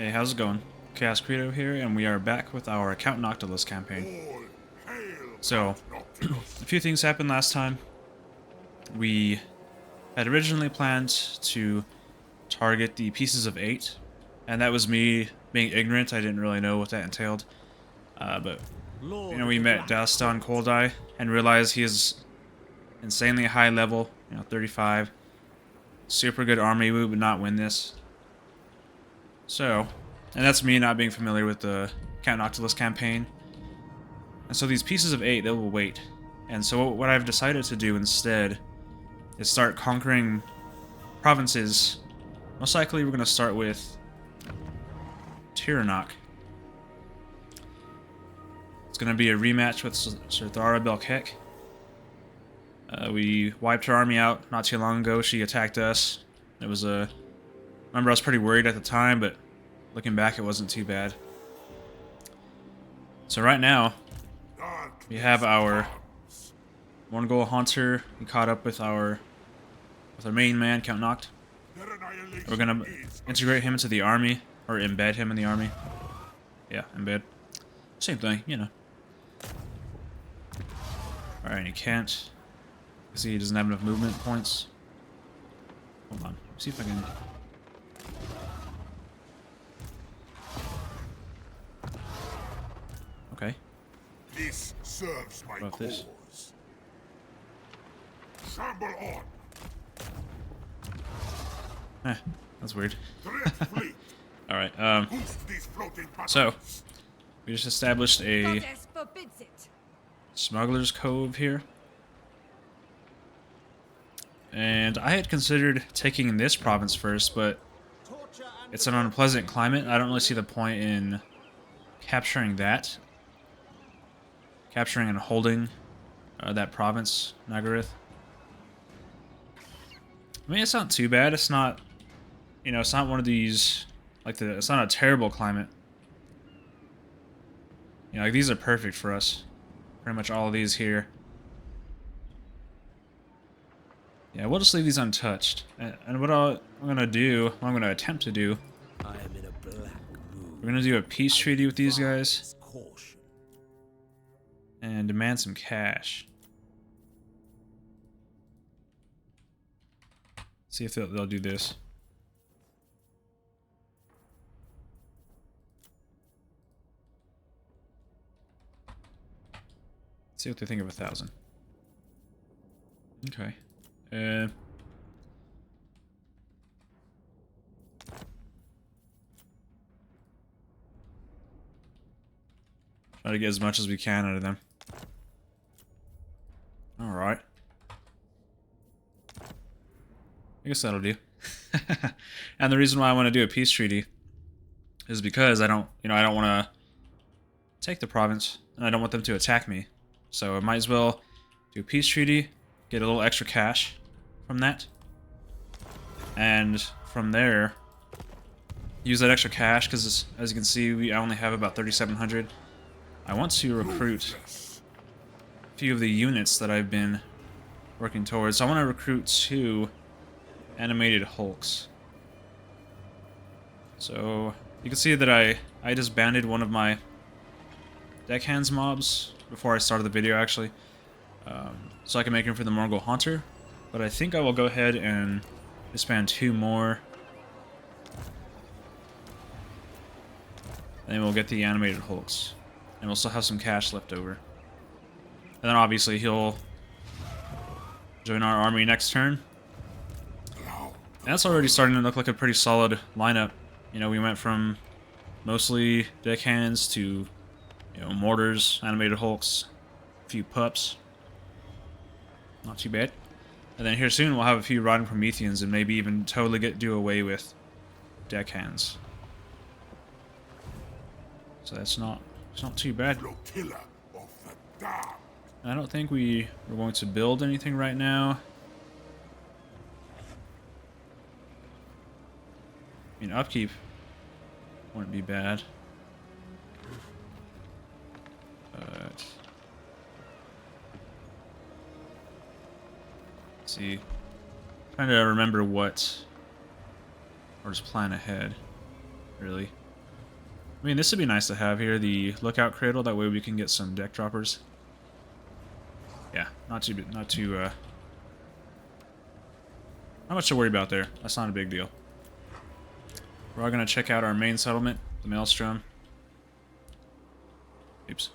Hey, how's it going? Chaos Credo here, and we are back with our Count Noctilus campaign. So, a few things happened last time. We had originally planned to target the pieces of 8, and that was me being ignorant. I didn't really know what that entailed. But we met Dastan Coldeye and realized he is insanely high level, 35. Super good army, we would not win this. So, and that's me not being familiar with the Count Noctilus campaign. And so these pieces of 8, they will wait. And so what I've decided to do instead is start conquering provinces. Most likely we're going to start with Tor Anroc. It's going to be a rematch with Sir Thara Belkek. We wiped her army out not too long ago. She attacked us. It was a... Remember, I was pretty worried at the time, but looking back, it wasn't too bad. So right now, we have our Mongol Hunter. We caught up with our main man, Count Noct. We're gonna integrate him into the army, or embed him in the army. Yeah, embed. Same thing, you know. Alright, he can't. See, he doesn't have enough movement points. Hold on. See if I can. Okay. This serves my What about this? cause. Shamble on. That's weird. Direct fleet. Alright, Boost these floating so patterns. we just established a Goddess forbids it. smuggler's cove here. And I had considered taking this province first, but it's an unpleasant climate. I don't really see the point in capturing that. Capturing and holding that province, Nagaroth. I mean, it's not too bad. It's not, it's not one of these, it's not a terrible climate. Like these are perfect for us. Pretty much all of these here. Yeah, we'll just leave these untouched. And what I'm gonna do, what I'm gonna attempt to do, I am in a black mood. we're gonna do a peace treaty with these guys Caution. and demand some cash. See if they'll do this. See what they think of 1,000. Okay. Try to get as much as we can out of them. Alright. I guess that'll do. And the reason why I want to do a peace treaty is because I don't want to take the province, and I don't want them to attack me. So I might as well do a peace treaty, get a little extra cash from that, and from there use that extra cash because, as you can see, I only have about 3,700. I want to recruit a few of the units that I've been working towards. So I want to recruit 2 animated hulks. So you can see that I disbanded one of my deckhands mobs before I started the video, actually, so I can make room for the Mongol Hunter. But I think I will go ahead and disband 2 more, and then we'll get the animated hulks, and we'll still have some cash left over. And then obviously he'll join our army next turn. And that's already starting to look like a pretty solid lineup. We went from mostly deckhands to, mortars, animated hulks, a few pups. Not too bad. And then here soon we'll have a few riding Prometheans and maybe even totally do away with deckhands. So it's not too bad. Flotilla of the damned. I don't think we're going to build anything right now. I mean, upkeep wouldn't be bad. But let's see. Trying to remember or just plan ahead, really. I mean, this would be nice to have here, the lookout cradle. That way we can get some deck droppers. Yeah, not much to worry about there. That's not a big deal. We're all gonna check out our main settlement, the Maelstrom. Oops.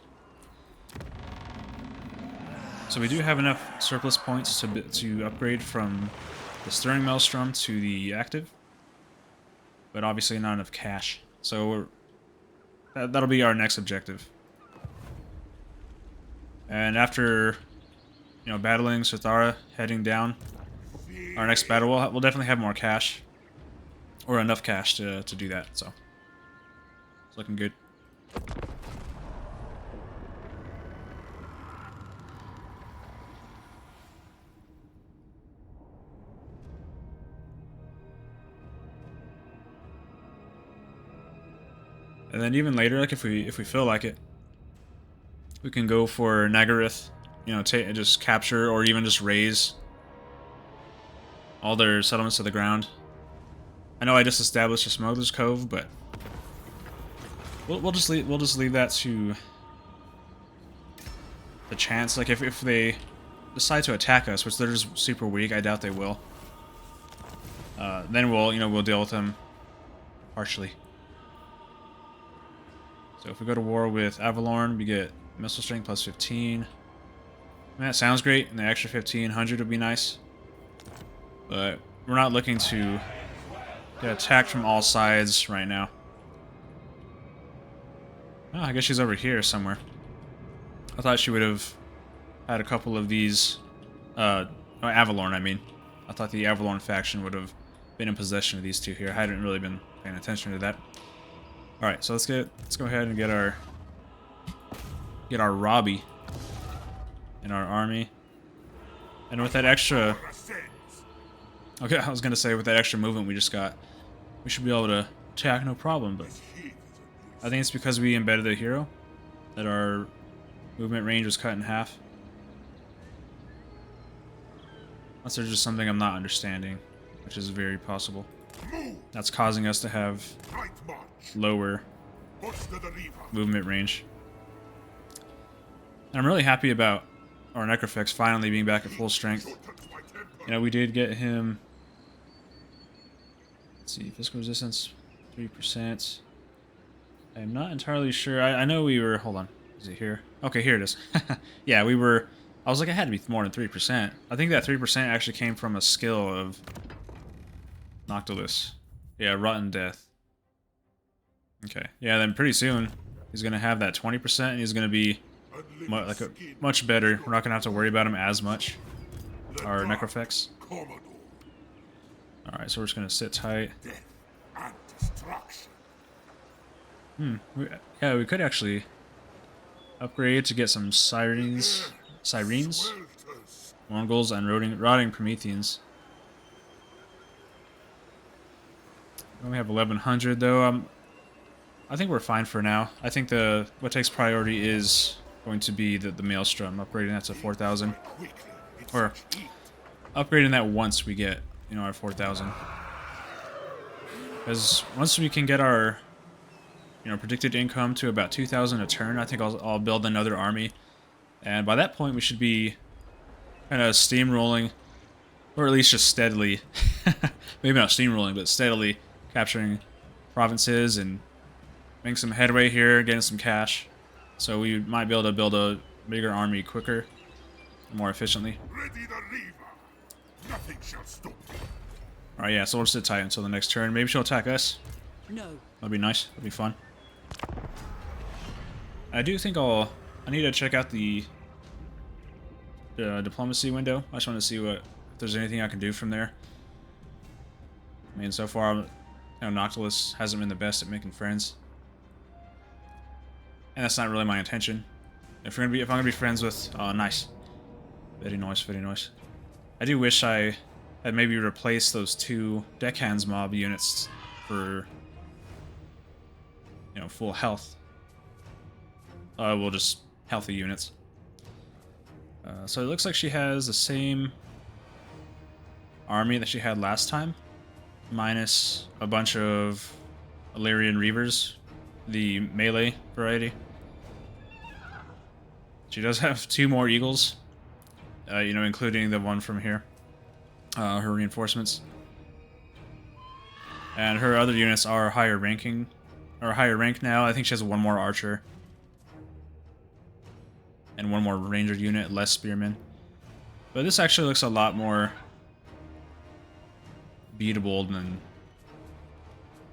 So we do have enough surplus points to upgrade from the Stirring Maelstrom to the active, but obviously not enough cash. So that'll be our next objective. And after, you know, battling Suthara, heading down, our next battle we'll definitely have more cash, or enough cash to do that. So it's looking good. And then even later, like if we feel like it, we can go for Nagaryth, you know, just capture or even just raise all their settlements to the ground. I know I just established a Smuggler's Cove, but we'll just leave that to the chance. Like if they decide to attack us, which they're just super weak, I doubt they will. Then we'll deal with them partially. So if we go to war with Avalorn, we get missile strength plus 15. I mean, that sounds great, and the extra 1500 would be nice. But we're not looking to get attacked from all sides right now. Oh, I guess she's over here somewhere. I thought she would have had a couple of these... Avalorn, I mean. I thought the Avalorn faction would have been in possession of these two here. I hadn't really been paying attention to that. Alright, so let's go ahead and get our Robbie in our army. And with that extra... Okay, I was gonna say with that extra movement we just got, we should be able to attack no problem, but I think it's because we embedded the hero that our movement range was cut in half. Unless there's just something I'm not understanding, which is very possible. That's causing us to have lower movement range. And I'm really happy about our Necrofex finally being back at full strength. You know, we did get him... Let's see, physical resistance, 3%. I'm not entirely sure. I know we were... Hold on. Is it here? Okay, here it is. Yeah, we were... I was like, it had to be more than 3%. I think that 3% actually came from a skill of Noctilus. Yeah, Rotten Death. Okay. Yeah, then pretty soon he's going to have that 20% and he's going to be much better. We're not going to have to worry about him as much. Our Necrofex. Alright, so we're just going to sit tight. Yeah, we could actually upgrade to get some Sirens, Mongols, and Rotting Prometheans. We only have 1100 though. I think we're fine for now. I think what takes priority is going to be the Maelstrom, upgrading that to 4000. Or upgrading that once we get, you know, our 4000. Because once we can get our, you know, predicted income to about 2000 a turn, I think I'll build another army. And by that point we should be kind of steamrolling, or at least just steadily, maybe not steamrolling, but steadily capturing provinces and making some headway here, getting some cash. So we might be able to build a bigger army quicker, more efficiently. Alright, yeah, so we'll sit tight until the next turn. Maybe she'll attack us. No. That'd be nice. That'd be fun. I do think I need to check out the diplomacy window. I just want to see if there's anything I can do from there. I mean, so far, you know, Noctilus hasn't been the best at making friends, and that's not really my intention. If I'm gonna be friends with, oh, nice, very nice, very nice. I do wish I had maybe replaced those 2 deckhands mob units for, you know, full health. Well, just healthy units. So it looks like she has the same army that she had last time, minus a bunch of Illyrian Reavers the melee variety. She does have 2 more eagles, you know, including the one from here, her reinforcements. And her other units are higher ranking, or higher rank now. I think she has 1 more archer. And 1 more ranger unit, less spearmen. But this actually looks a lot more beatable than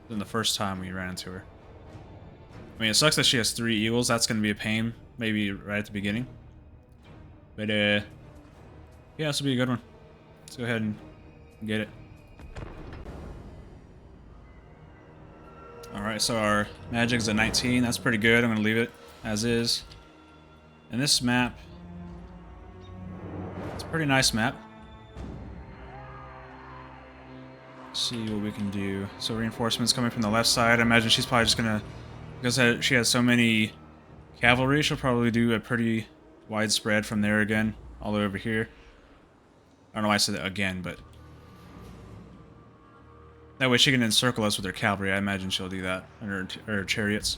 the first time we ran into her. I mean, it sucks that she has 3 eagles. That's going to be a pain, maybe right at the beginning. But, yeah, this will be a good one. Let's go ahead and get it. Alright, so our magic's at 19. That's pretty good. I'm going to leave it as is. And this map, it's a pretty nice map. Let's see what we can do. So reinforcements coming from the left side. I imagine she's probably just going to, because she has so many cavalry, she'll probably do a pretty wide spread from there again, all the way over here. I don't know why I said that again, but that way she can encircle us with her cavalry. I imagine she'll do that, and her chariots.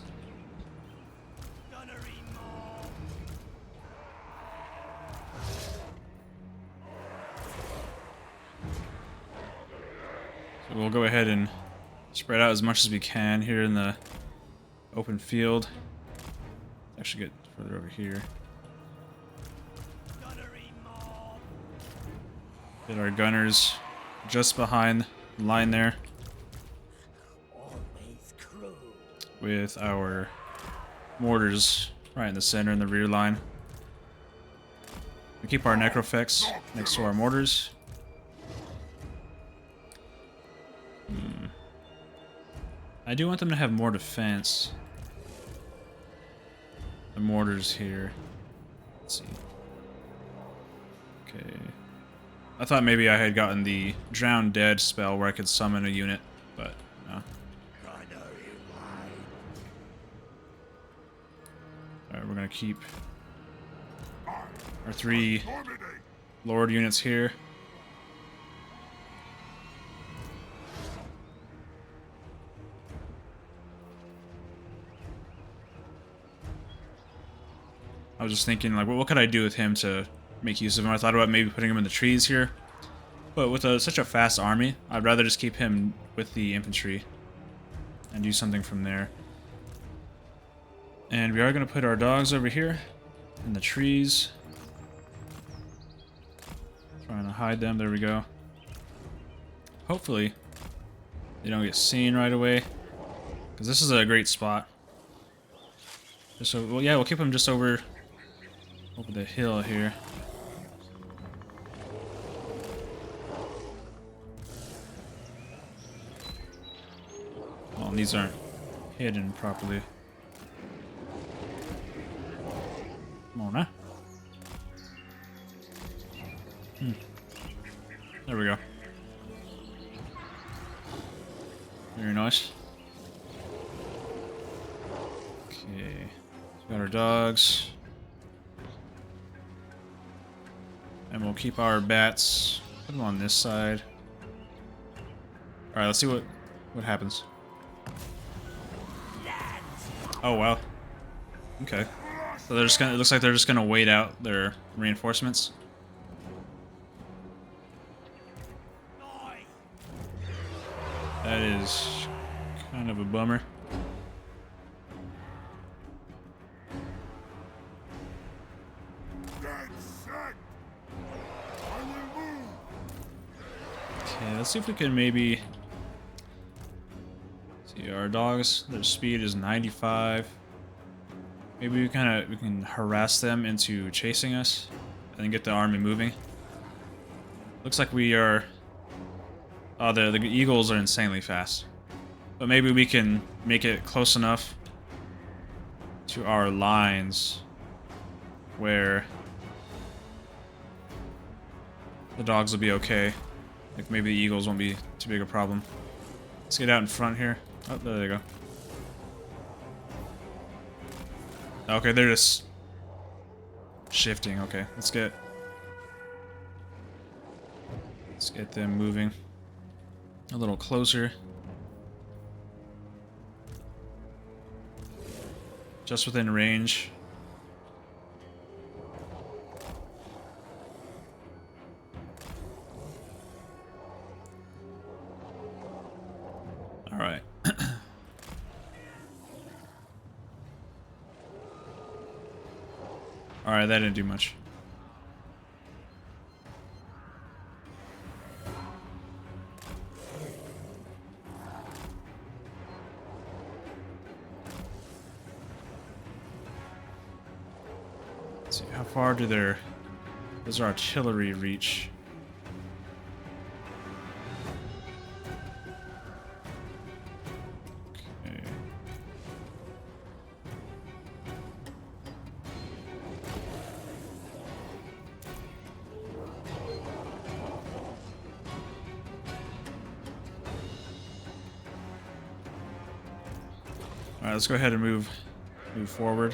So we'll go ahead and spread out as much as we can here in the open field. Actually get further over here. Get our gunners just behind the line there. With our mortars right in the center in the rear line. We keep our necrofex next to our mortars. I do want them to have more defense. The mortars here. Let's see. Okay. I thought maybe I had gotten the Drown Dead spell where I could summon a unit, but no. Alright, we're gonna keep our 3 Lord units here. I was just thinking, like, what could I do with him to make use of him? I thought about maybe putting him in the trees here. But with such a fast army, I'd rather just keep him with the infantry and do something from there. And we are going to put our dogs over here in the trees. Trying to hide them. There we go. Hopefully, they don't get seen right away. Because this is a great spot. So, well, yeah, we'll keep them just over the hill here. Well, these aren't hidden properly. Come on, huh? There we go. Very nice. Okay. Got our dogs. And we'll keep our bats. Put them on this side. Alright, let's see what happens. Oh, wow. Okay. So they're just gonna, it looks like they're just gonna wait out their reinforcements. That is kind of a bummer. Okay, let's see if we can maybe see our dogs. Their speed is 95. Maybe we can harass them into chasing us and then get the army moving. Looks like we are. Oh, the eagles are insanely fast. But maybe we can make it close enough to our lines where the dogs will be okay. Like maybe the eagles won't be too big a problem. Let's get out in front here. Oh, there they go. Okay, they're just shifting. Okay, let's get them moving a little closer. just within range. All right. All right, that didn't do much. Let's see, how far do does our artillery reach? Okay. All right, let's go ahead and move forward.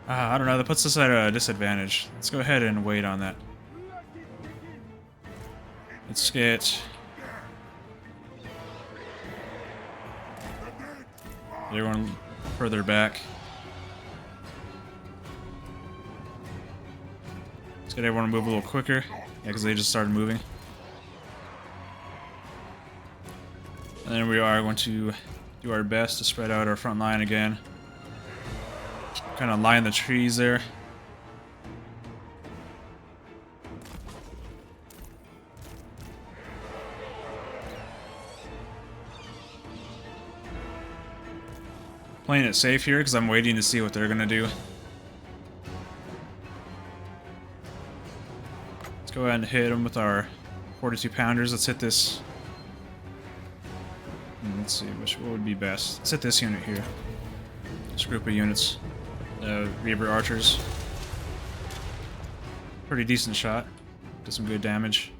I don't know, that puts us at a disadvantage. Let's go ahead and wait on that. Let's get everyone further back. Let's get everyone to move a little quicker. Yeah, because they just started moving. And then we are going to do our best to spread out our front line again. Kind of line the trees there. Playing it safe here because I'm waiting to see what they're gonna do. Let's go ahead and hit them with our 42 pounders. Let's hit this. Let's see what would be best. Let's hit this unit here. This group of units. Reaver archers. Pretty decent shot. Did some good damage.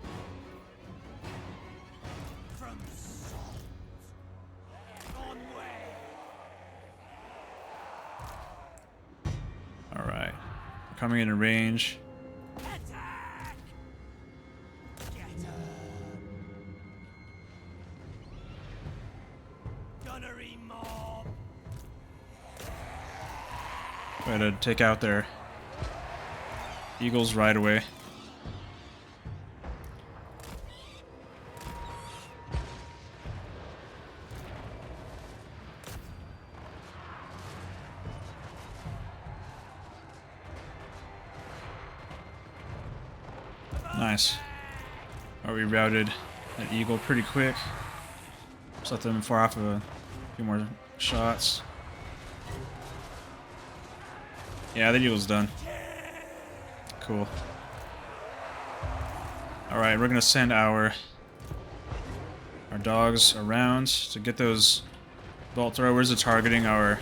Alright. Coming into range. Try to take out their eagles right away. Nice. Alright, we routed that eagle pretty quick. Just let them fire off a few more shots. Yeah, the eagle's done. Cool. Alright, we're gonna send our dogs around to get those bolt throwers are targeting our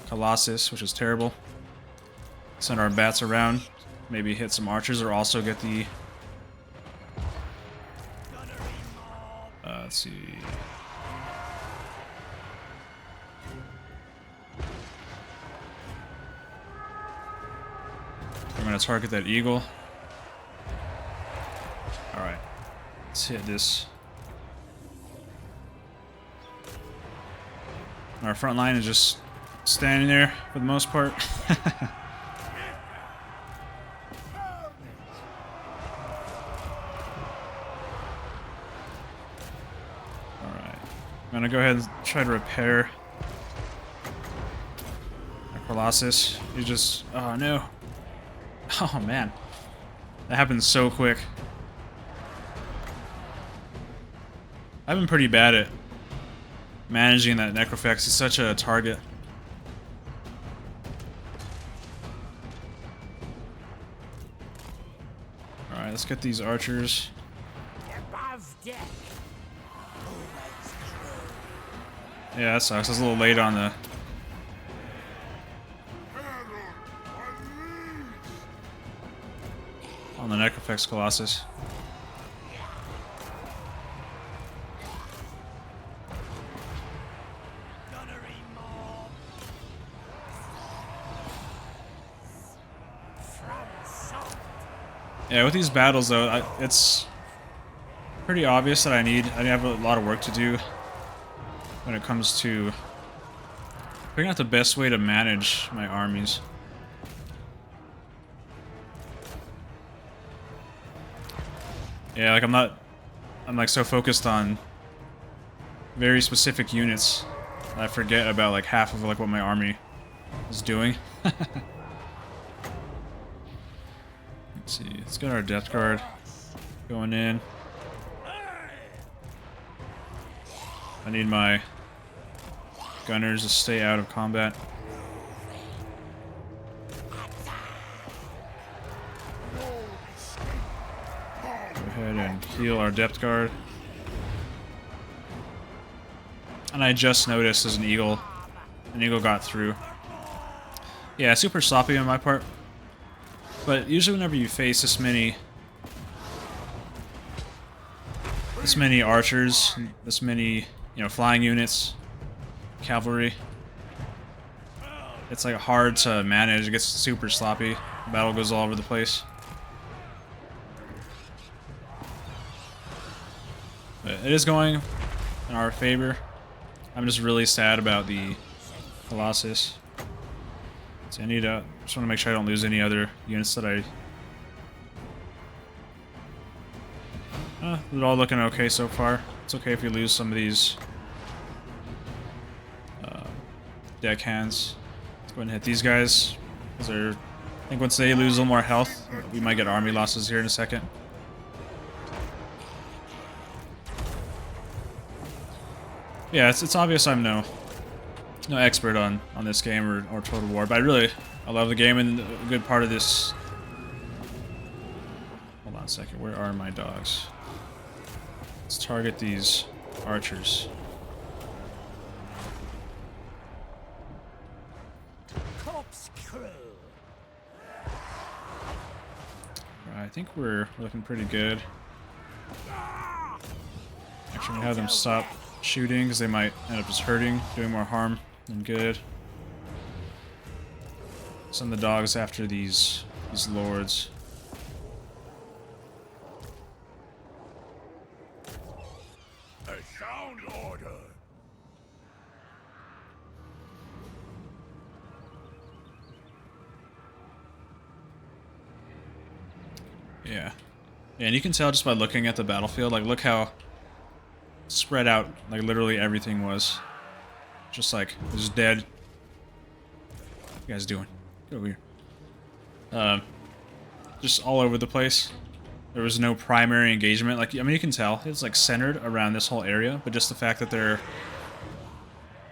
Colossus, which is terrible. Send our bats around, maybe hit some archers, or also get the let's see. I'm gonna target that eagle. Alright. Let's hit this. Our front line is just standing there for the most part. Alright. I'm gonna go ahead and try to repair our Colossus. He just... oh no. Oh man. That happened so quick. I've been pretty bad at managing that Necrofex. He's such a target. Alright, let's get these archers. Yeah, that sucks. I was a little late on the... on the Necrofex Colossus. Yeah, with these battles though, it's pretty obvious that I have a lot of work to do when it comes to figuring out the best way to manage my armies. Yeah, like I'm like so focused on very specific units that I forget about like half of like what my army is doing. Let's see, let's get our depth guard going in. I need my gunners to stay out of combat. Go ahead and heal our depth guard. And I just noticed there's an eagle. An eagle got through. Yeah, super sloppy on my part. But usually whenever you face this many archers, this many, you know, flying units, cavalry, it's like hard to manage. It gets super sloppy. The battle goes all over the place. But it is going in our favor. I'm just really sad about the Colossus. So I need to just want to make sure I don't lose any other units that they're all looking okay so far. It's okay if you lose some of these deckhands. Let's go ahead and hit these guys. I think once they lose a little more health, we might get army losses here in a second. Yeah, it's obvious I'm no expert on this game or Total War, but I love the game, and a good part of this. Hold on a second, where are my dogs? Let's target these archers. Right, I think we're looking pretty good. Actually, I'm gonna have them stop shooting because they might end up just hurting, doing more harm than good. Send the dogs after these lords. A sound order. Yeah. Yeah, and you can tell just by looking at the battlefield, like look how spread out, like literally everything was. Just like, it was dead. What you guys doing? Get over here. Just all over the place. There was no primary engagement. Like, I mean, you can tell it's like centered around this whole area, but just the fact that they're,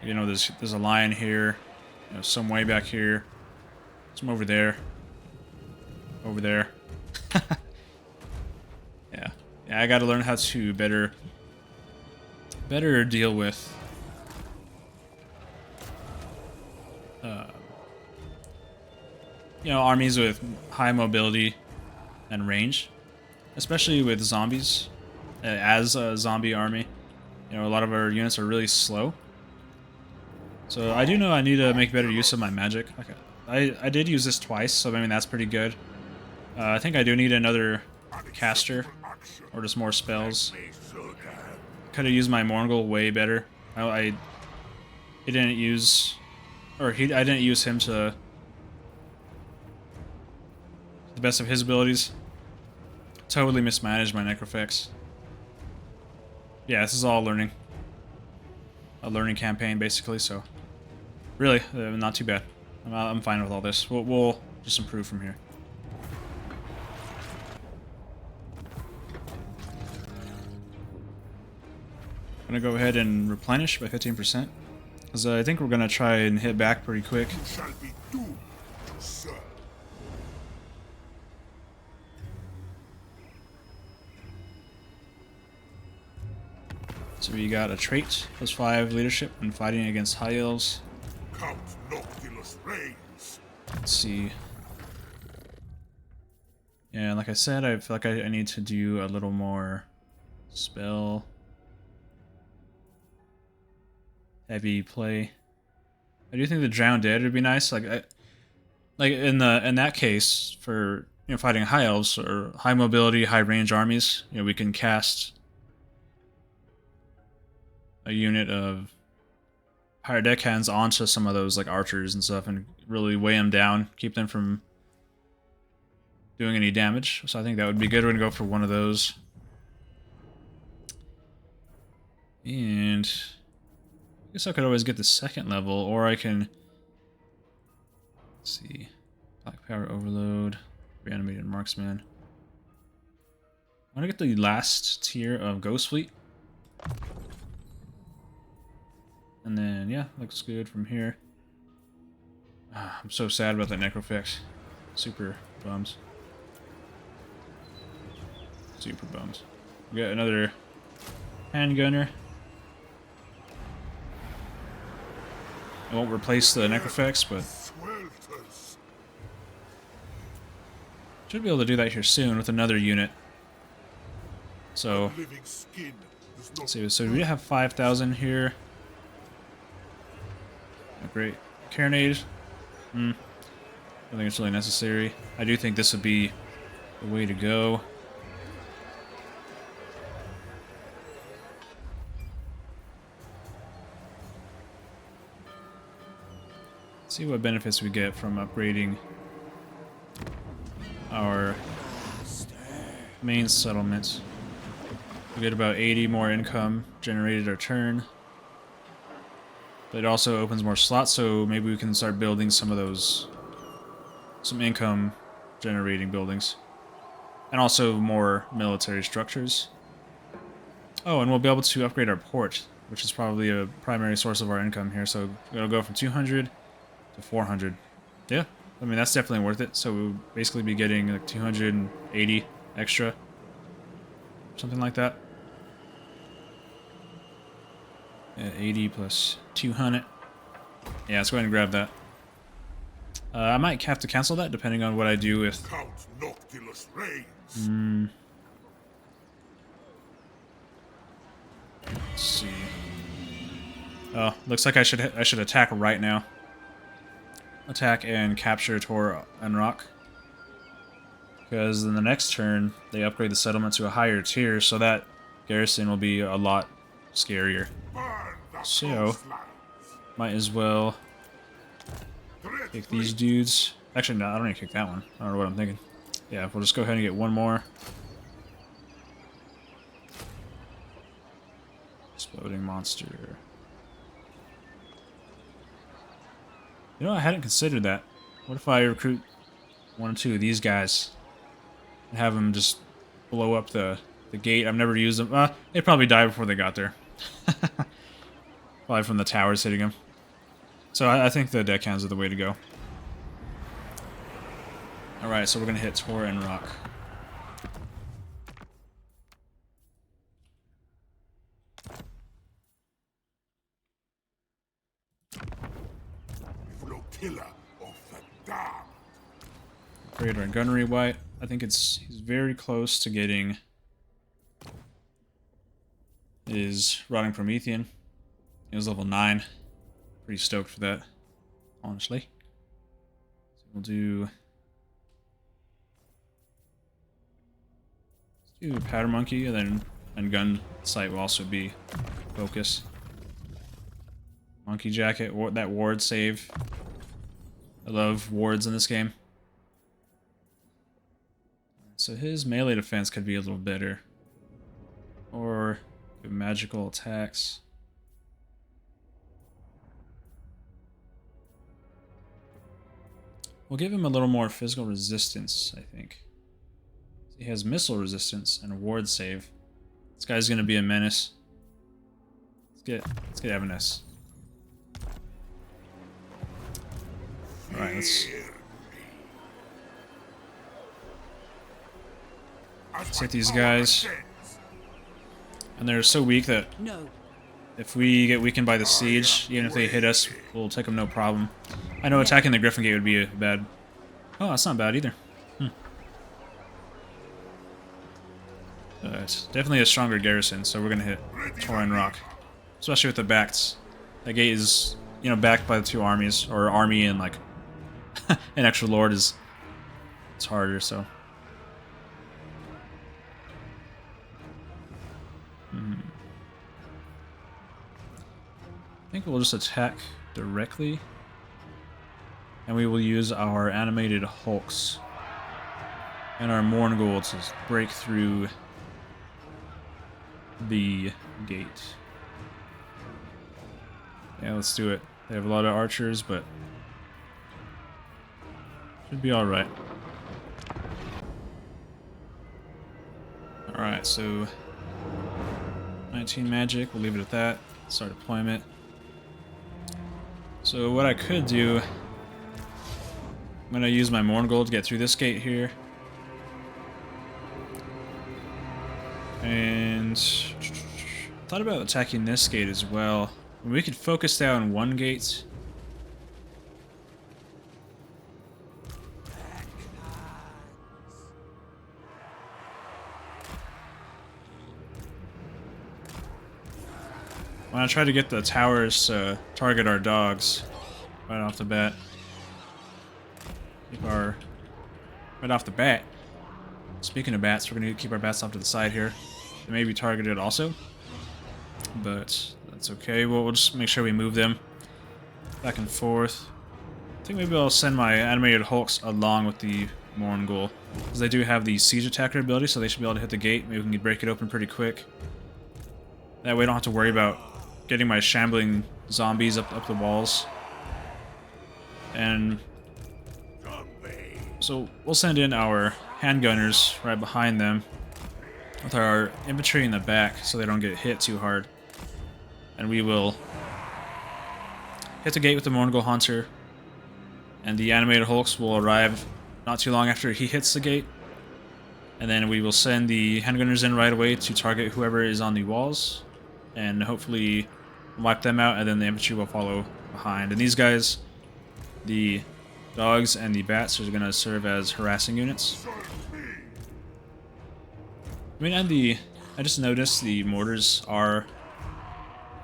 you know, there's a lion here, you know, some way back here, some over there, over there. Yeah, I got to learn how to better deal with you know, armies with high mobility and range, especially with zombies. As a zombie army, you know, a lot of our units are really slow. So I do know I need to make better use of my magic. Okay, I did use this twice, so I mean that's pretty good. I think I do need another caster, or just more spells. Could have used my Morgul way better. I didn't use him to the best of his abilities. Totally mismanaged my Necrofex. Yeah, this is all learning. A learning campaign, basically, so really, not too bad. I'm fine with all this. We'll just improve from here. I'm gonna go ahead and replenish by 15%, because I think we're gonna try and hit back pretty quick. You shall be doomed to serve. So we got a trait, +5 leadership when fighting against high elves. Count Noctilus reigns. Let's see. Yeah, like I said, I feel like I need to do a little more spell heavy play. I do think the Drowned Dead would be nice. Like in that case, for fighting high elves or high mobility, high range armies, we can cast a unit of higher deckhands onto some of those like archers and stuff and really weigh them down, keep them from doing any damage. So I think that would be good. We're gonna go for one of those. And I guess I could always get the second level, or I can, let's see, Black Power Overload, Reanimated Marksman. I want to get the last tier of Ghost Fleet. And then, yeah, looks good from here. I'm so sad about that Necrofix. Super bums. Super bums. We got another handgunner. I won't replace the Necrofix, but should be able to do that here soon with another unit. So, let's see. So we have 5,000 here. Oh, great. Carronade. I don't think it's really necessary. I do think this would be the way to go. See what benefits we get from upgrading our main settlements. We get about 80 more income generated a turn. But it also opens more slots, so maybe we can start building some of those, some income generating buildings. And also more military structures. Oh, and we'll be able to upgrade our port, which is probably a primary source of our income here. So it'll go from 200 to 400. Yeah, I mean, that's definitely worth it. So we'll basically be getting like 280 extra. Something like that. 80 plus 200. Yeah, let's go ahead and grab that. I might have to cancel that depending on what I do with... Count Noctilus reigns. Let's see. Oh, looks like I should attack right now. Attack and capture Tor Anroc. Because in the next turn, they upgrade the settlement to a higher tier, so that garrison will be a lot scarier. So, might as well kick these dudes. Actually, no, I don't need to kick that one. I don't know what I'm thinking. Yeah, we'll just go ahead and get one more. Exploding monster. You know, I hadn't considered that. What if I recruit one or two of these guys and have them just blow up the gate? I've never used them. They'd probably die before they got there. Probably from the towers hitting them. So I think the deckhands are the way to go. Alright, so we're going to hit Tor Anroc. Flotilla of the damned. Upgrade our gunnery white. I think he's very close to getting his Rotting Promethean. He was level 9. Pretty stoked for that, honestly. So we'll do... Let's do Powder Monkey, and gun sight will also be focus. Monkey Jacket, that ward save. I love wards in this game. So his melee defense could be a little better. Or magical attacks. We'll give him a little more physical resistance, I think. He has missile resistance and a ward save. This guy's gonna be a menace. Let's get Evanes. Alright, let's hit these guys. And they're so weak that if we get weakened by the siege, even if they hit us, we'll take them no problem. I know attacking the Griffin Gate would be bad. Oh, that's not bad either. It's definitely a stronger garrison, so we're gonna hit Tor Anroc. Especially with the backs. That gate is, backed by the two armies, or army and like an extra lord it's harder, so I think we'll just attack directly. And we will use our animated hulks and our Mourngul to break through the gate. Yeah, let's do it. They have a lot of archers, but should be alright. Alright, so 19 magic, we'll leave it at that. Start deployment. So what I could do, I'm gonna use my Mourngul to get through this gate here. And thought about attacking this gate as well. We could focus down one gate. When I try to get the towers to target our dogs right off the bat. Right off the bat. Speaking of bats, we're going to keep our bats off to the side here. They may be targeted also, but that's okay. We'll just make sure we move them back and forth. I think maybe I'll send my animated hulks along with the Mourngul, because they do have the siege attacker ability, so they should be able to hit the gate. Maybe we can break it open pretty quick. That way I don't have to worry about getting my shambling zombies up the walls. And so we'll send in our handgunners right behind them with our infantry in the back so they don't get hit too hard. And we will hit the gate with the Mourngul Hunter, and the animated hulks will arrive not too long after he hits the gate. And then we will send the handgunners in right away to target whoever is on the walls and hopefully wipe them out, and then the infantry will follow behind. And these guys, the dogs and the bats, are going to serve as harassing units. I mean, and I just noticed the mortars are,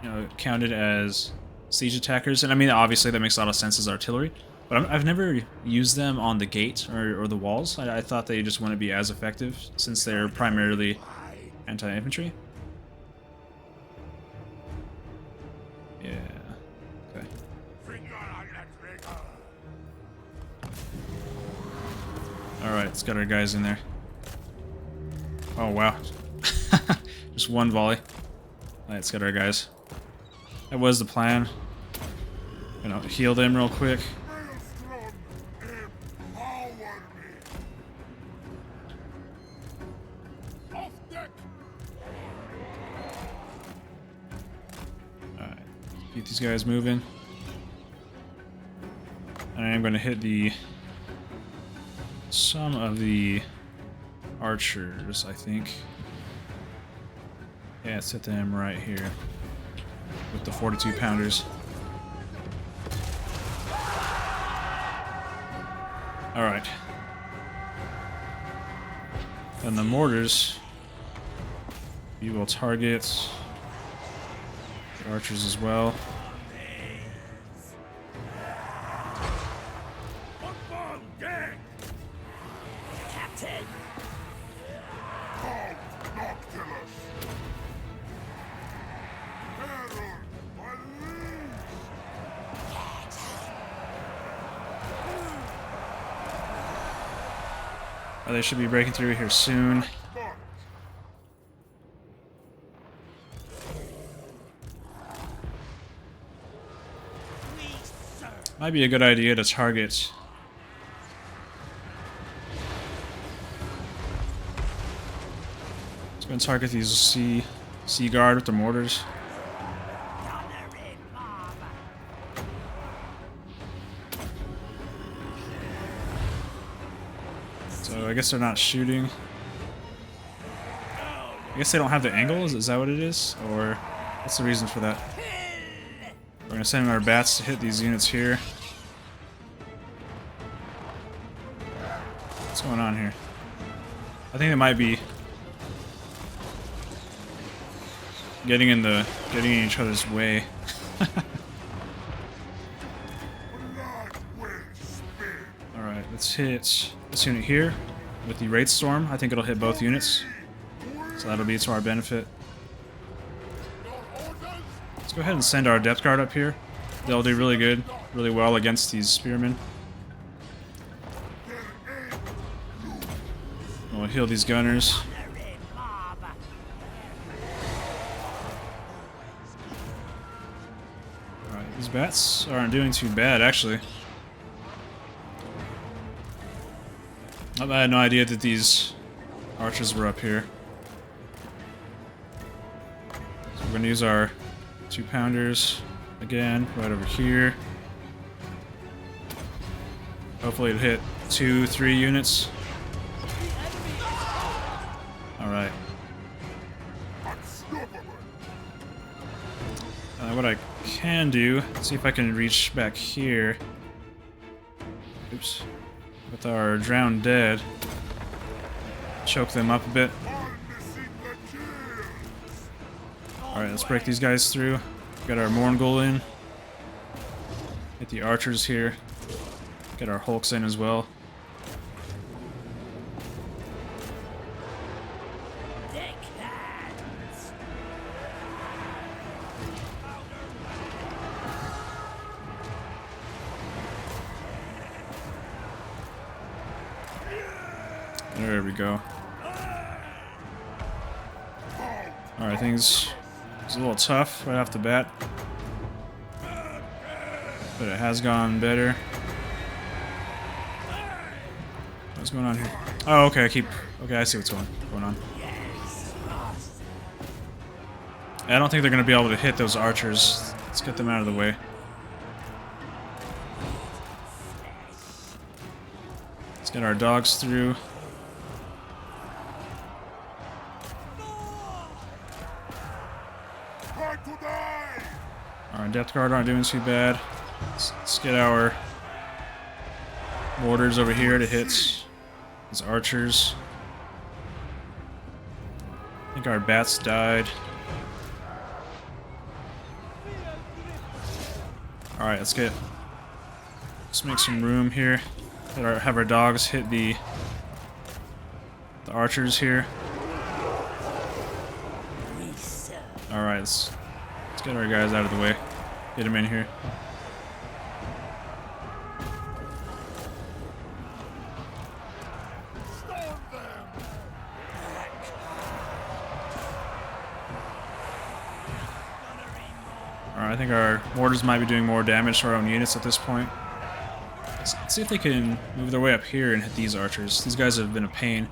you know, counted as siege attackers, and I mean, obviously that makes a lot of sense as artillery, but I've never used them on the gate or the walls. I thought they just wouldn't be as effective since they're primarily anti-infantry. Yeah. Okay. Alright, let's get our guys in there. Oh, wow. Just one volley. Let's get our guys. That was the plan. Gonna heal them real quick. Alright, keep these guys moving. I am gonna hit some of the archers, I think. Yeah, let's hit them right here with the 42 pounders. Alright. And the mortars, we will target the archers as well. They should be breaking through here soon. Might be a good idea to target Let's go and target these sea guard with the mortars. So I guess they're not shooting. I guess they don't have the angle, is that what it is? Or what's the reason for that? We're gonna send our bats to hit these units here. What's going on here? I think they might be getting in each other's way. Alright, let's hit this unit here with the Wraith Storm. I think it'll hit both units, so that'll be to our benefit. Let's go ahead and send our depth guard up here. They'll do really good, really well against these spearmen. We'll heal these gunners. Alright, these bats aren't doing too bad, actually. I had no idea that these archers were up here. So we're going to use our 2-pounders again, right over here. Hopefully it'll hit 2-3 units. Alright. What I can do, see if I can reach back here. Oops. With our drowned dead. Choke them up a bit. Alright, let's break these guys through. Got our Morngul in. Hit the archers here. Get our Hulks in as well. There we go. Alright, things it's a little tough right off the bat. But it has gone better. What's going on here? Oh, okay, okay, I see what's going on. I don't think they're gonna be able to hit those archers. Let's get them out of the way. Let's get our dogs through. Our depth guard aren't doing too bad. Let's get our mortars over here to hit these archers. I think our bats died. Alright, let's make some room here. Have our dogs hit the archers here. Alright, let's get our guys out of the way. Get them in here. Alright, I think our mortars might be doing more damage to our own units at this point. Let's see if they can move their way up here and hit these archers. These guys have been a pain.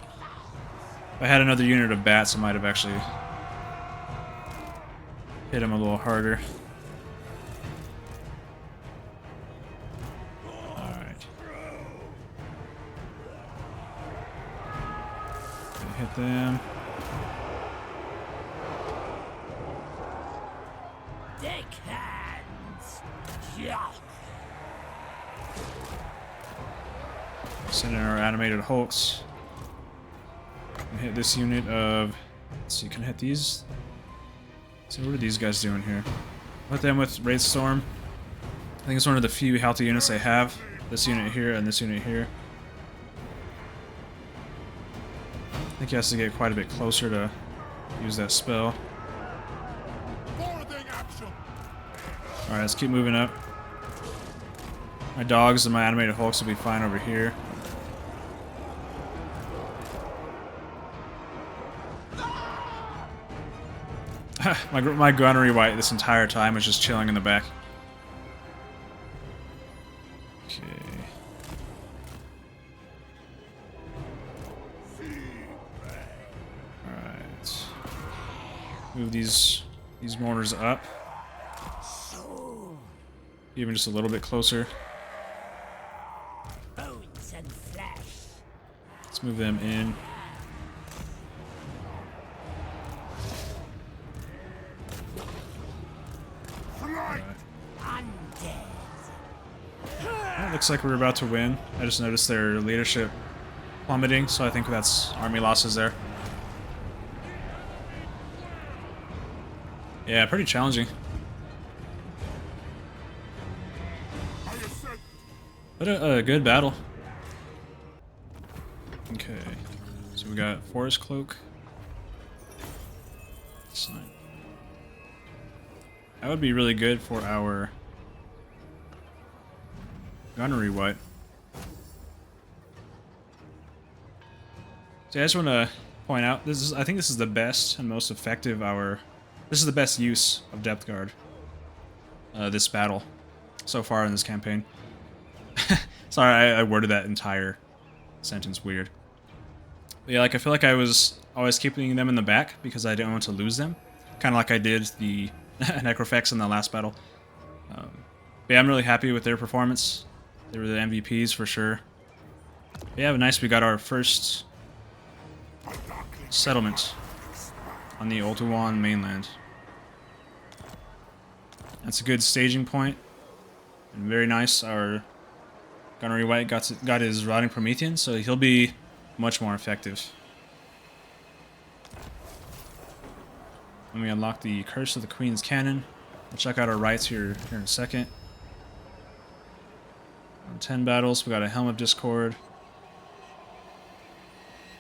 If I had another unit of bats, I might have actually hit them a little harder. Alright. Hit them. Send in our animated Hulks. And hit this unit of... Let's see, can I hit these? So what are these guys doing here? Hit them with Wraith Storm. I think it's one of the few healthy units they have. This unit here and this unit here. I think he has to get quite a bit closer to use that spell. Alright, let's keep moving up. My dogs and my animated Hulks will be fine over here. my gunnery white this entire time was just chilling in the back. Okay. Alright. Move these mortars up. Even just a little bit closer. Bones and flesh. Let's move them in. Well, it looks like we're about to win. I just noticed their leadership plummeting, so I think that's army losses there. Yeah, pretty challenging. But a good battle. Okay, so we got Forest Cloak. Snipe. That would be really good for our gunnery wight. So I just want to point out, I think this is the best and most effective this is the best use of depth guard. This battle so far in this campaign. Sorry, I worded that entire sentence weird. But yeah, like I feel like I was always keeping them in the back because I didn't want to lose them. Kind of like I did the Necrofex in the last battle. But yeah, I'm really happy with their performance. They were the MVPs for sure. But yeah, nice. We got our first settlement on the Ultuan mainland. That's a good staging point. And very nice. Our gunnery wight got his rotting Promethean, so he'll be much more effective. And we unlock the Curse of the Queen's Cannon. We'll check out our rights here in a second. On 10 battles, we got a Helm of Discord.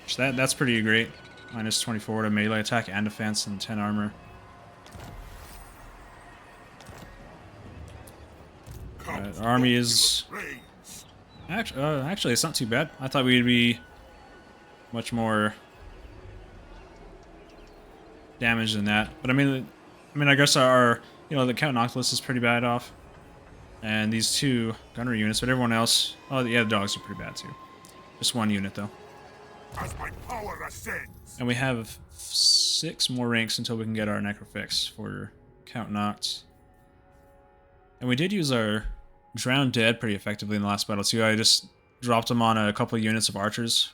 So that's pretty great. Minus 24 to melee attack and defense and 10 armor. Our army is... Actually, it's not too bad. I thought we'd be much more damaged than that. But I mean, I guess the Count Noctilus is pretty bad off. And these two gunnery units, but everyone else... Oh, yeah, the dogs are pretty bad too. Just one unit, though. As my power ascends. And we have 6 more ranks until we can get our Necrofix for Count Noct. And we did use our Drowned Dead pretty effectively in the last battle too. I just dropped them on a couple of units of archers.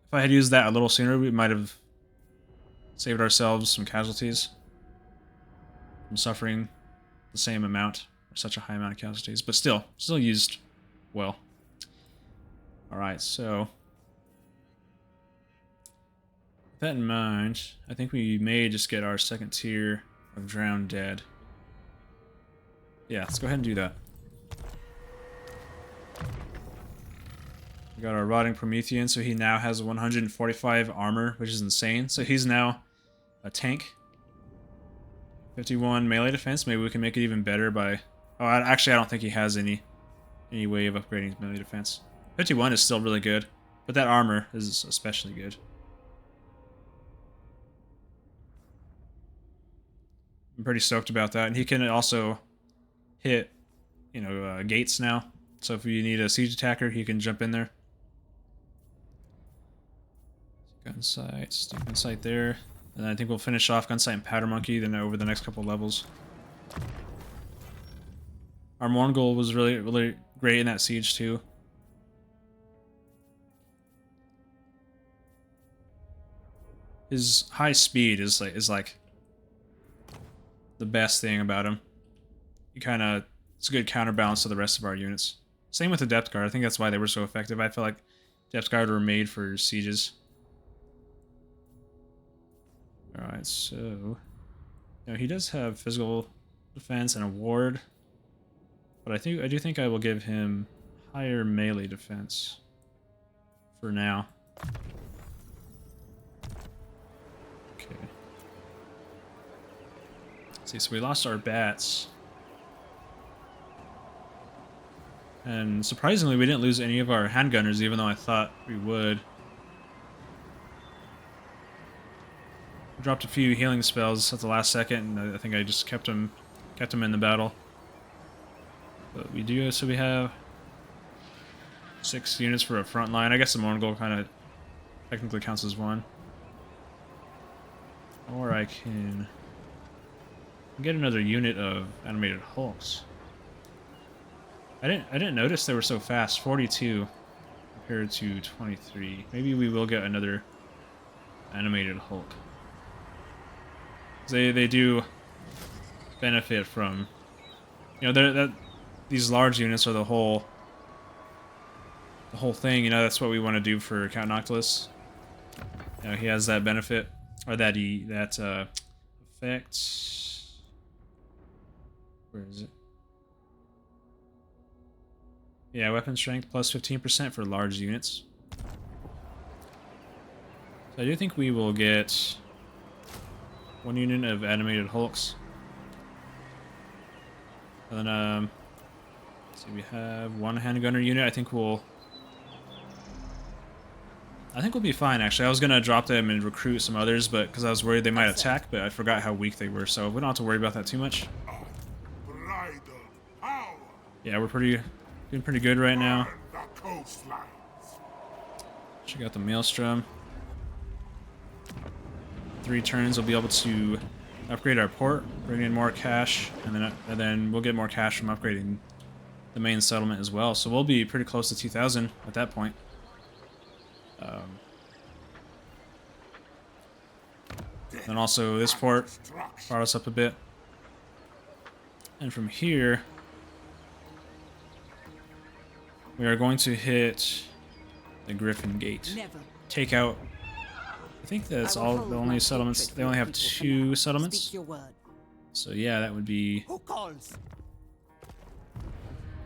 If I had used that a little sooner, we might have saved ourselves some casualties from suffering the same amount, or such a high amount of casualties. But still used well. Alright, so with that in mind, I think we may just get our second tier of Drowned Dead. Yeah, let's go ahead and do that. We got our Rotting Promethean, so he now has 145 armor, which is insane. So he's now a tank. 51 melee defense. Maybe we can make it even better by... Oh, actually, I don't think he has any way of upgrading his melee defense. 51 is still really good, but that armor is especially good. I'm pretty stoked about that. And he can also hit, gates now. So if you need a siege attacker, he can jump in there. Gunsight there. And I think we'll finish off Gunsight and Powder Monkey then over the next couple levels. Our Morgul was really, really great in that siege too. His high speed is like the best thing about him. It's a good counterbalance to the rest of our units. Same with the Depth Guard. I think that's why they were so effective. I feel like Depth Guard were made for sieges. Alright, so... he does have physical defense and a ward. But I do think I will give him higher melee defense. For now. Okay. Let's see, so we lost our bats. And surprisingly, we didn't lose any of our handgunners, even though I thought we would. We dropped a few healing spells at the last second, and I think I just kept them in the battle. But we do, so we have 6 units for a front line. I guess the Morgul kind of technically counts as one. Or I can get another unit of animated hulks. I didn't notice they were so fast. 42 compared to 23. Maybe we will get another animated Hulk. They do benefit from, these large units are the whole thing. That's what we want to do for Count Noctilus. He has that benefit, or that effect. Where is it? Yeah, weapon strength plus 15% for large units. So I do think we will get 1 unit of animated Hulks. And then, let's see, we have 1 handgunner unit. I think we'll be fine, actually. I was gonna drop them and recruit some others, but because I was worried they might attack, but I forgot how weak they were, so we don't have to worry about that too much. Yeah, we're doing pretty good right now. Check out the Maelstrom. 3 turns, we'll be able to upgrade our port, bring in more cash, and then we'll get more cash from upgrading the main settlement as well. So we'll be pretty close to 2,000 at that point. And also this port brought us up a bit. And from here, we are going to hit the Griffin Gate. Take out, I think that's all the only settlements. They only have 2 settlements. So yeah, that would be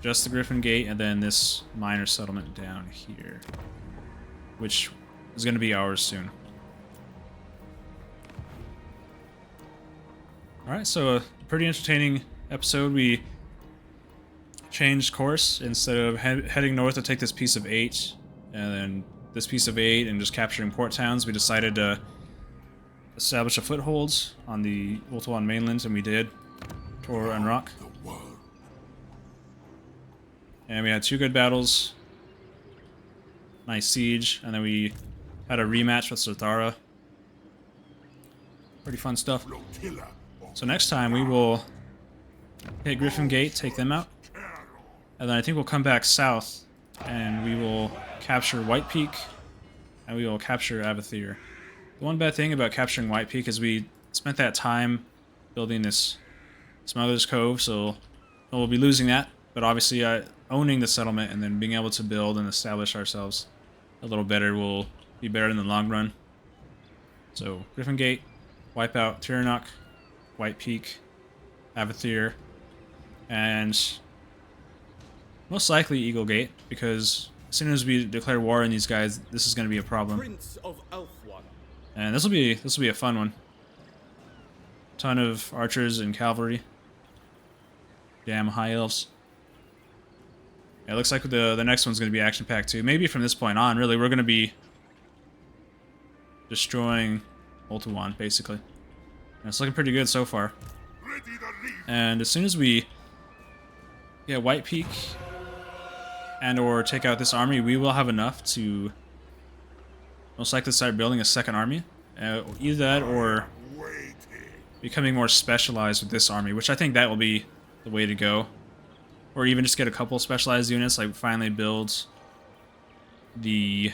just the Griffin Gate and then this minor settlement down here, which is going to be ours soon. Alright, so a pretty entertaining episode. We changed course. Instead of heading north to take this piece of 8 and then this piece of 8 and just capturing port towns, we decided to establish a foothold on the Ultuan mainland, and we did. Tor Anroc. And we had 2 good battles. Nice siege, and then we had a rematch with Sarthara. Pretty fun stuff. So next time we will hit Griffin Gate, take them out, and then I think we'll come back south and we will capture White Peak and we will capture Avathir. The one bad thing about capturing White Peak is we spent that time building this Smother's Cove, so we'll be losing that, but obviously owning the settlement and then being able to build and establish ourselves a little better will be better in the long run. So Griffin Gate, wipe out Tor Anroc, White Peak, Avathir, and most likely Eagle Gate, because as soon as we declare war on these guys, this is going to be a problem. And this will be a fun one. Ton of archers and cavalry. Damn high elves. Yeah, it looks like the next one's going to be action-packed too. Maybe from this point on, really, we're going to be destroying Ultuan, basically. And it's looking pretty good so far. And as soon as we get White Peak and or take out this army, we will have enough to most likely start building a second army. Either that or becoming more specialized with this army, which I think that will be the way to go. Or even just get a couple specialized units, like finally build the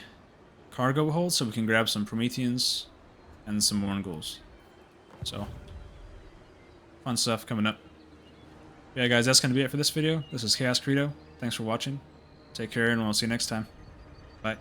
cargo hold so we can grab some Prometheans and some Morngulls. So, fun stuff coming up. Yeah, guys, that's going to be it for this video. This is Chaos Credo. Thanks for watching. Take care, and we'll see you next time. Bye.